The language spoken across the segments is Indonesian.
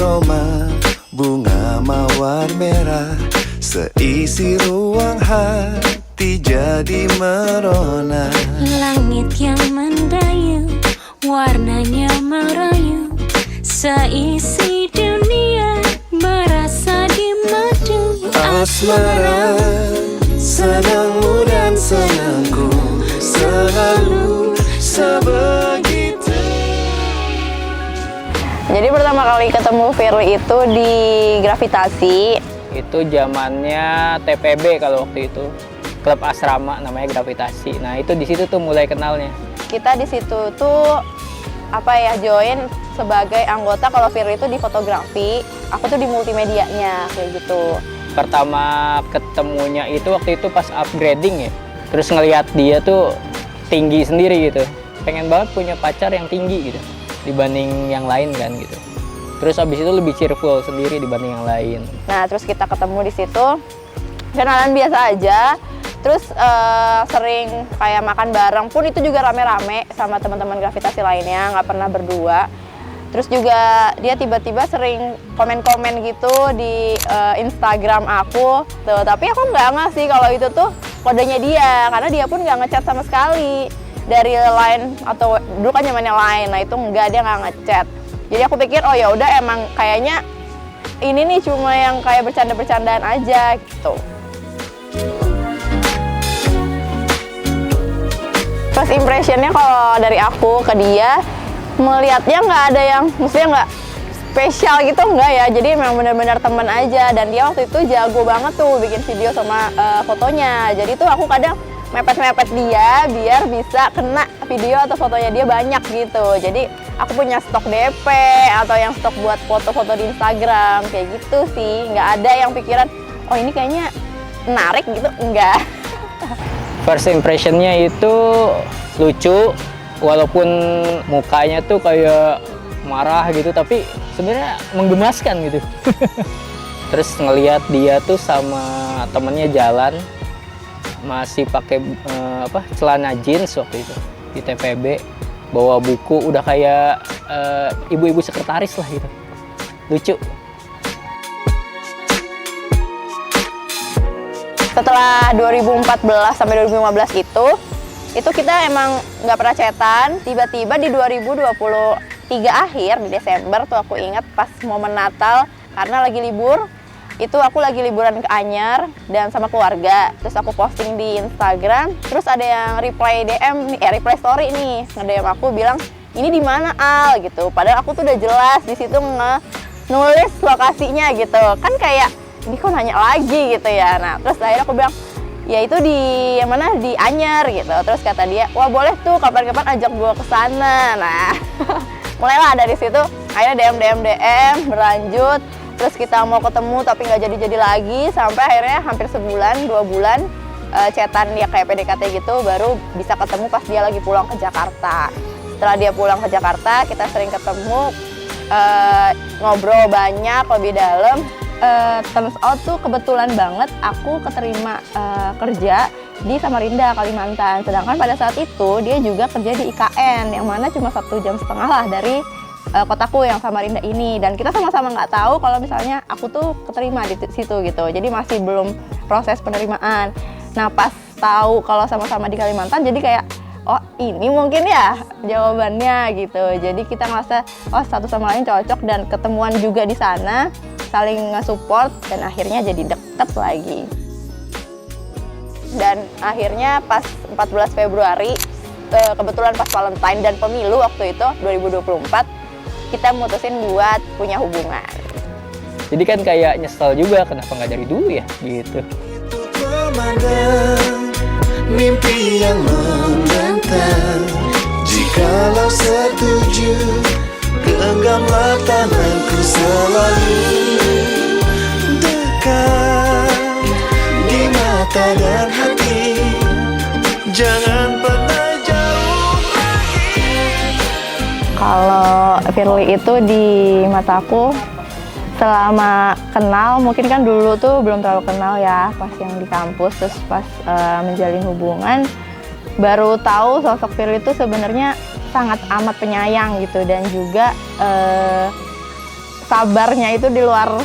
aroma bunga mawar merah, seisi ruang hati jadi merona. Langit yang mendayu, warnanya merayu, seisi dunia merasa dimadu. Asmara, senangmu dan senangku selalu sebegitu. Jadi pertama kali ketemu Firly itu di Gravitasi. Itu zamannya TPB kalau waktu itu, klub asrama namanya Gravitasi. Nah itu di situ tuh mulai kenalnya. Kita di situ tuh join sebagai anggota. Kalau Firly itu di fotografi, aku tuh di multimedianya kayak gitu. Pertama ketemunya itu waktu itu pas upgrading ya. Terus ngelihat dia tuh tinggi sendiri gitu. Pengen banget punya pacar yang tinggi gitu dibanding yang lain kan gitu. Terus abis itu lebih cheerful sendiri dibanding yang lain. Nah terus kita ketemu di situ, kenalan biasa aja. Terus sering kayak makan bareng pun itu juga rame-rame sama teman-teman Gravitasi lainnya, nggak pernah berdua. Terus juga dia tiba-tiba sering komen-komen gitu di Instagram aku. Tuh, tapi aku nggak ngasih kalau itu tuh kodenya dia, karena dia pun nggak ngechat sama sekali dari Line, atau dulu kan zamannya Line. Nah itu enggak, dia nggak ngechat. Jadi aku pikir oh ya udah emang kayaknya ini nih cuma yang kayak bercanda-bercandaan aja gitu. First impressionnya kalau dari aku ke dia, melihatnya nggak ada yang, maksudnya nggak spesial gitu, nggak ya. Jadi memang benar-benar teman aja. Dan dia waktu itu jago banget tuh bikin video sama fotonya. Jadi tuh aku kadang mepet-mepet dia biar bisa kena video atau fotonya dia banyak gitu. Jadi aku punya stok DP atau yang stok buat foto-foto di Instagram kayak gitu sih. Nggak ada yang pikiran oh ini kayaknya menarik gitu, enggak. First impressionnya itu lucu, walaupun mukanya tuh kayak marah gitu, tapi sebenarnya menggemaskan gitu. Terus ngelihat dia tuh sama temennya jalan, masih pakai celana jeans waktu itu di TPB, bawa buku, udah kayak ibu-ibu sekretaris lah gitu. Lucu. Setelah 2014 sampai 2015 itu kita emang nggak pernah chatan. Tiba-tiba di 2023 akhir, di Desember tuh aku ingat pas momen Natal, karena lagi libur, itu aku lagi liburan ke Anyer dan sama keluarga. Terus aku posting di Instagram, terus ada yang reply DM, reply story nih, nge-DM aku bilang, ini di mana Al gitu. Padahal aku tuh udah jelas di situ nulis lokasinya gitu. Kan kayak ini kok nanya lagi gitu ya. Nah terus akhirnya aku bilang ya itu di yang mana, di Anyer gitu. Terus kata dia, wah boleh tuh kapan-kapan ajak gua ke sana. Nah mulailah dari situ akhirnya DM berlanjut. Terus kita mau ketemu tapi nggak jadi lagi, sampai akhirnya hampir sebulan 2 bulan chatan ya kayak PDKT gitu, baru bisa ketemu pas dia lagi pulang ke Jakarta. Setelah dia pulang ke Jakarta kita sering ketemu, ngobrol banyak lebih dalam. Turns out tuh kebetulan banget aku keterima kerja di Samarinda, Kalimantan. Sedangkan pada saat itu dia juga kerja di IKN, yang mana cuma 1,5 jam lah dari kotaku yang Samarinda ini. Dan kita sama-sama nggak tahu kalau misalnya aku tuh keterima di situ gitu. Jadi masih belum proses penerimaan. Nah pas tahu kalau sama-sama di Kalimantan, jadi kayak oh ini mungkin ya jawabannya gitu. Jadi kita ngerasa oh satu sama lain cocok, dan ketemuan juga di sana, saling nge-support, dan akhirnya jadi deket lagi. Dan akhirnya pas 14 Februari, kebetulan pas Valentine dan pemilu waktu itu 2024, kita mutusin buat punya hubungan. Jadi kan kayak nyesel juga kenapa nggak dari dulu ya gitu. Mimpi yang membentang, jikalau setuju, genggamlah tanganku selalu dekat di mata dan hati, jangan pernah jauh lagi. Kalau Firly itu di mataku selama kenal, mungkin kan dulu tuh belum terlalu kenal ya pas yang di kampus, terus pas menjalin hubungan baru tahu sosok Firly itu sebenarnya sangat amat penyayang gitu, dan juga sabarnya itu di luar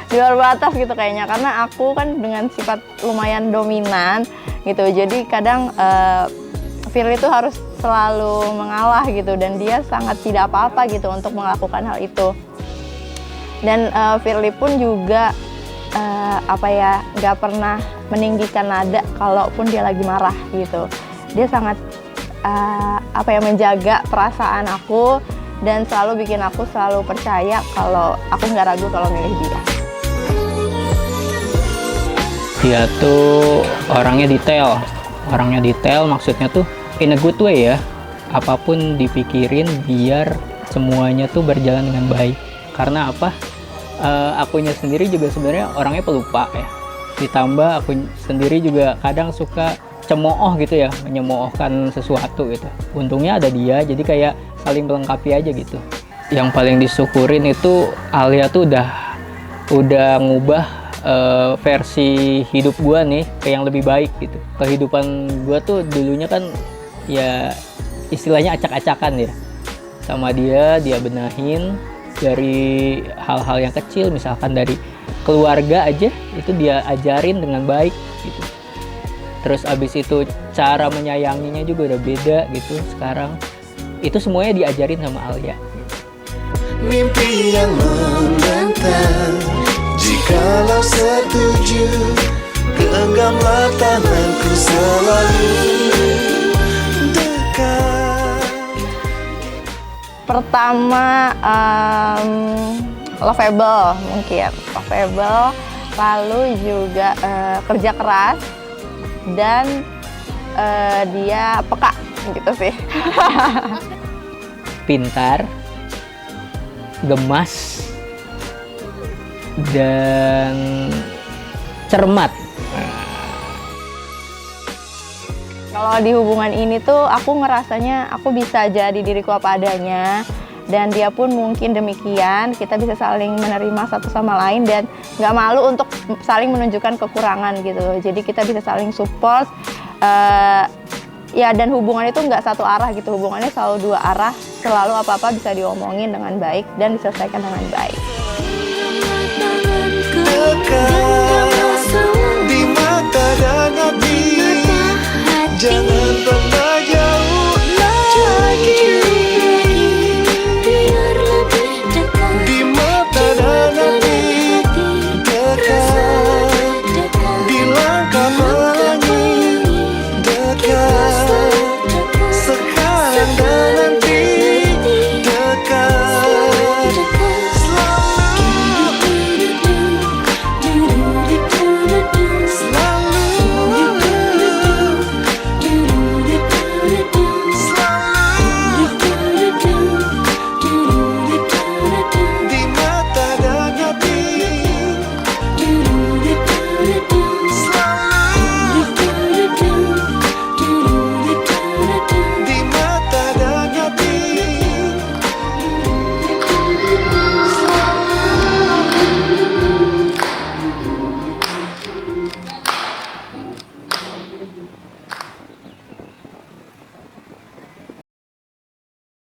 di luar batas gitu kayaknya, karena aku kan dengan sifat lumayan dominan gitu, jadi kadang Firly itu harus selalu mengalah gitu, dan dia sangat tidak apa-apa gitu untuk melakukan hal itu. Dan Firly pun juga nggak pernah meninggikan nada kalaupun dia lagi marah gitu. Dia sangat menjaga perasaan aku dan selalu bikin aku selalu percaya kalau aku nggak ragu kalau milih dia. Dia tuh orangnya detail maksudnya tuh in a good way ya. Apapun dipikirin biar semuanya tuh berjalan dengan baik. Karena apa? Akunya sendiri juga sebenarnya orangnya pelupa ya. Ditambah aku sendiri juga kadang suka cemooh gitu ya, menyemoohkan sesuatu gitu. Untungnya ada dia, jadi kayak saling melengkapi aja gitu. Yang paling disyukurin itu Alia tuh udah ngubah versi hidup gua nih ke yang lebih baik gitu. Kehidupan gua tuh dulunya kan ya istilahnya acak-acakan ya. Sama dia benahin dari hal-hal yang kecil, misalkan dari keluarga aja itu dia ajarin dengan baik gitu. Terus abis itu cara menyayanginya juga udah beda gitu sekarang. Itu semuanya diajarin sama Alia. Mimpi yang membentang, jikalau setuju, genggamlah tanganku selalu dekat. Pertama lovable mungkin, lovable, lalu juga kerja keras dan dia peka gitu sih. Pintar, gemas, dan cermat. Kalau di hubungan ini tuh aku ngerasanya aku bisa jadi diriku apa adanya, dan dia pun mungkin demikian. Kita bisa saling menerima satu sama lain dan nggak malu untuk saling menunjukkan kekurangan gitu. Jadi kita bisa saling support. Ya, dan hubungan itu nggak satu arah gitu, hubungannya selalu dua arah, selalu apa-apa bisa diomongin dengan baik dan diselesaikan dengan baik. Dekat.